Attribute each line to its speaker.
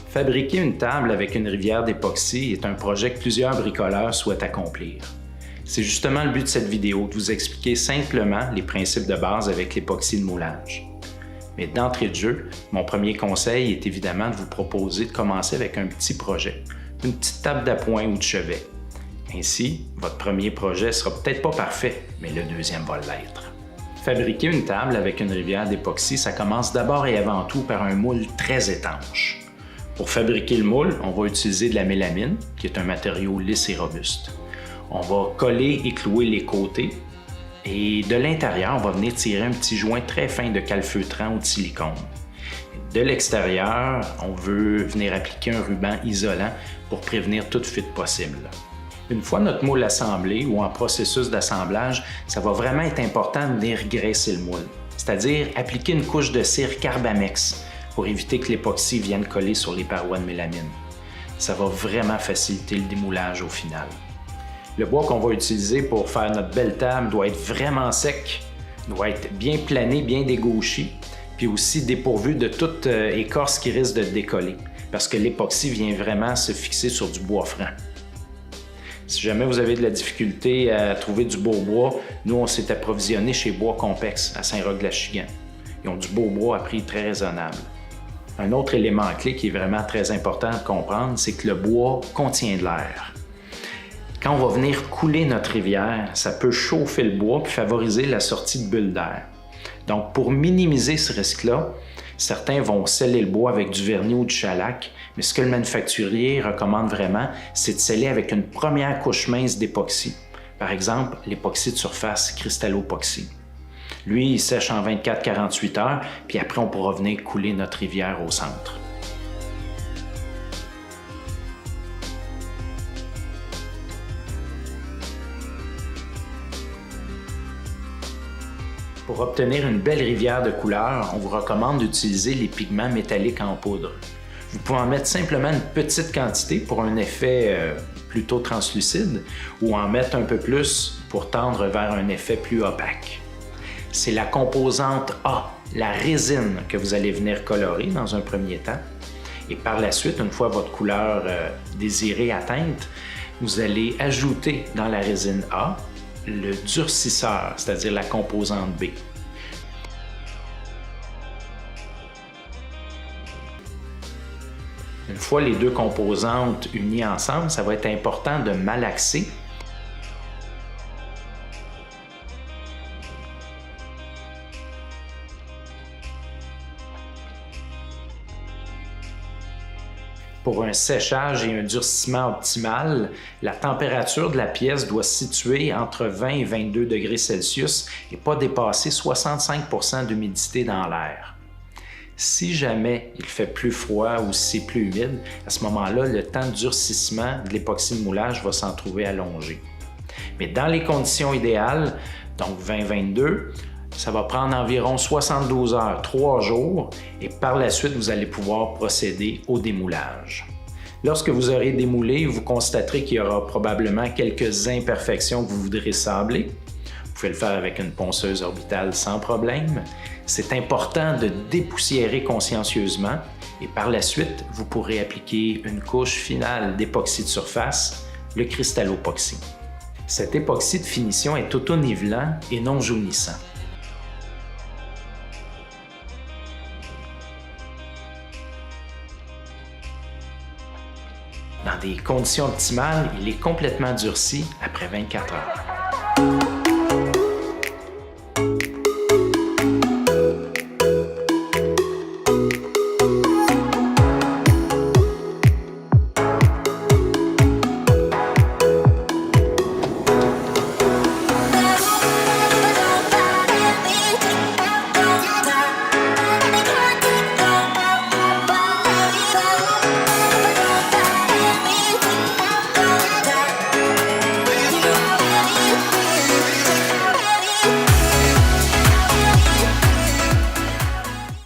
Speaker 1: Fabriquer une table avec une rivière d'époxy est un projet que plusieurs bricoleurs souhaitent accomplir. C'est justement le but de cette vidéo, de vous expliquer simplement les principes de base avec l'époxy de moulage. Mais d'entrée de jeu, mon premier conseil est évidemment de vous proposer de commencer avec un petit projet, une petite table d'appoint ou de chevet. Ainsi, votre premier projet ne sera peut-être pas parfait, mais le deuxième va l'être. Fabriquer une table avec une rivière d'époxy, ça commence d'abord et avant tout par un moule très étanche. Pour fabriquer le moule, on va utiliser de la mélamine, qui est un matériau lisse et robuste. On va coller et clouer les côtés et de l'intérieur, on va venir tirer un petit joint très fin de calfeutrant ou de silicone. De l'extérieur, on veut venir appliquer un ruban isolant pour prévenir toute fuite possible. Une fois notre moule assemblé ou en processus d'assemblage, ça va vraiment être important de venir graisser le moule, c'est-à-dire appliquer une couche de cire Carbamex pour éviter que l'époxy vienne coller sur les parois de mélamine. Ça va vraiment faciliter le démoulage au final. Le bois qu'on va utiliser pour faire notre belle table doit être vraiment sec, doit être bien plané, bien dégauché, puis aussi dépourvu de toute écorce qui risque de décoller, parce que l'époxy vient vraiment se fixer sur du bois franc. Si jamais vous avez de la difficulté à trouver du beau bois, nous on s'est approvisionné chez Bois Compex à Saint-Roch-de-l'Achigan. Ils ont du beau bois à prix très raisonnable. Un autre élément clé qui est vraiment très important à comprendre, c'est que le bois contient de l'air. Quand on va venir couler notre rivière, ça peut chauffer le bois puis favoriser la sortie de bulles d'air. Donc, pour minimiser ce risque-là, certains vont sceller le bois avec du vernis ou du shellac, mais ce que le manufacturier recommande vraiment, c'est de sceller avec une première couche mince d'époxy. Par exemple, l'époxy de surface Cristallopoxy. Lui, il sèche en 24-48 heures, puis après, on pourra venir couler notre rivière au centre. Pour obtenir une belle rivière de couleur, on vous recommande d'utiliser les pigments métalliques en poudre. Vous pouvez en mettre simplement une petite quantité pour un effet plutôt translucide ou en mettre un peu plus pour tendre vers un effet plus opaque. C'est la composante A, la résine, que vous allez venir colorer dans un premier temps. Et par la suite, une fois votre couleur désirée atteinte, vous allez ajouter dans la résine A le durcisseur, c'est-à-dire la composante B. Une fois les deux composantes unies ensemble, ça va être important de malaxer. Pour un séchage et un durcissement optimal, la température de la pièce doit se situer entre 20 et 22 degrés Celsius et pas dépasser 65% d'humidité dans l'air. Si jamais il fait plus froid ou si c'est plus humide, à ce moment-là, le temps de durcissement de l'époxy de moulage va s'en trouver allongé. Mais dans les conditions idéales, donc 20-22, ça va prendre environ 72 heures, 3 jours, et par la suite, vous allez pouvoir procéder au démoulage. Lorsque vous aurez démoulé, vous constaterez qu'il y aura probablement quelques imperfections que vous voudrez sabler. Vous pouvez le faire avec une ponceuse orbitale sans problème. C'est important de dépoussiérer consciencieusement et par la suite, vous pourrez appliquer une couche finale d'époxy de surface, le Cristallopoxy. Cet époxy de finition est auto-nivelant et non jaunissant. Dans des conditions optimales, il est complètement durci après 24 heures.